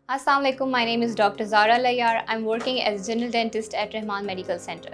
Assalamualaikum, my name is Dr. Zara Layar. I'm working as general dentist at Rahman Medical Center.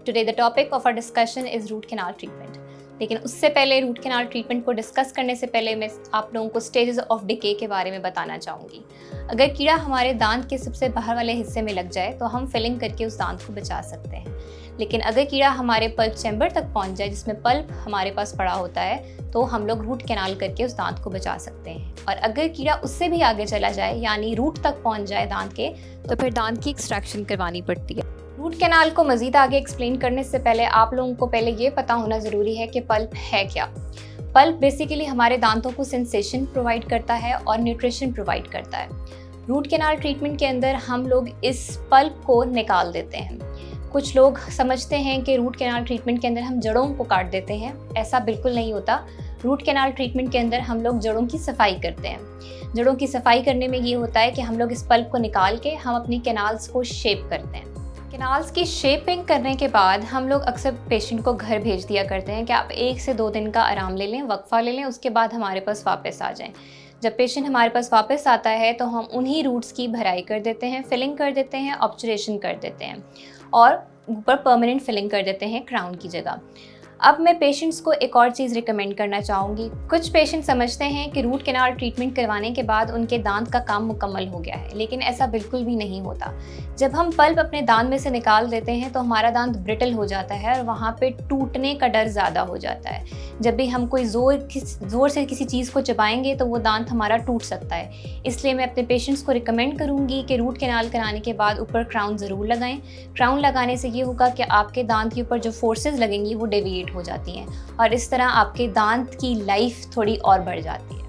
Today the topic of our discussion is root canal treatment. लेकिन उससे पहले root canal treatment को discuss करने से पहले मैं आप लोगों को स्टेजेस ऑफ डिके के बारे में बताना चाहूँगी। अगर कीड़ा हमारे दांत के सबसे बाहर वाले हिस्से में लग जाए तो हम फिलिंग करके उस दांत को बचा सकते हैं, लेकिन अगर कीड़ा हमारे पल्प चैम्बर तक पहुँच जाए जिसमें पल्प हमारे पास पड़ा होता है तो हम लोग रूट कैनाल करके उस दांत को बचा सकते हैं। और अगर कीड़ा उससे भी आगे चला जाए यानी रूट तक पहुँच जाए दांत के, तो फिर दांत की एक्सट्रैक्शन करवानी पड़ती है। रूट कैनाल को मज़ीद आगे एक्सप्लेन करने से पहले आप लोगों को पहले ये पता होना ज़रूरी है कि पल्प है क्या। पल्प बेसिकली हमारे दांतों को सेंसेशन प्रोवाइड करता है और न्यूट्रिशन प्रोवाइड करता है। रूट कैनाल ट्रीटमेंट के अंदर हम लोग इस पल्प को निकाल देते हैं। कुछ लोग समझते हैं कि रूट कैनाल ट्रीटमेंट के अंदर हम जड़ों को काट देते हैं, ऐसा बिल्कुल नहीं होता। रूट कैनाल ट्रीटमेंट के अंदर हम लोग जड़ों की सफाई करते हैं। जड़ों की सफाई करने में ये होता है कि हम लोग इस पल्प को निकाल के हम अपनी कैनाल्स को शेप करते हैं। कैनाल्स की शेपिंग करने के बाद हम लोग अक्सर पेशेंट को घर भेज दिया करते हैं कि आप 1 से 2 दिन का आराम ले लें, वक्फा ले लें, उसके बाद हमारे पास वापस आ जाएं। जब पेशेंट हमारे पास वापस आता है तो हम उन्हीं रूट्स की भराई कर देते हैं, फिलिंग कर देते हैं, ऑब्चुरेशन कर देते हैं और ऊपर परमानेंट फिलिंग कर देते हैं क्राउन की जगह। अब मैं पेशेंट्स को एक और चीज़ रिकमेंड करना चाहूँगी। कुछ पेशेंट समझते हैं कि रूट कैनाल ट्रीटमेंट करवाने के बाद उनके दांत का काम मुकम्मल हो गया है, लेकिन ऐसा बिल्कुल भी नहीं होता। जब हम पल्प अपने दांत में से निकाल देते हैं तो हमारा दांत ब्रिटल हो जाता है और वहाँ पे टूटने का डर ज़्यादा हो जाता है। जब भी हम कोई ज़ोर से किसी चीज़ को चबाएंगे तो वो दांत हमारा टूट सकता है। इसलिए मैं अपने पेशेंट्स को रिकमेंड करूँगी कि रूट कैनाल कराने के बाद ऊपर क्राउन ज़रूर लगाएं। क्राउन लगाने से ये होगा कि आपके दांत के ऊपर जो फोर्सेस लगेंगी वो डेविएट हो जाती हैं और इस तरह आपके दांत की लाइफ थोड़ी और बढ़ जाती है।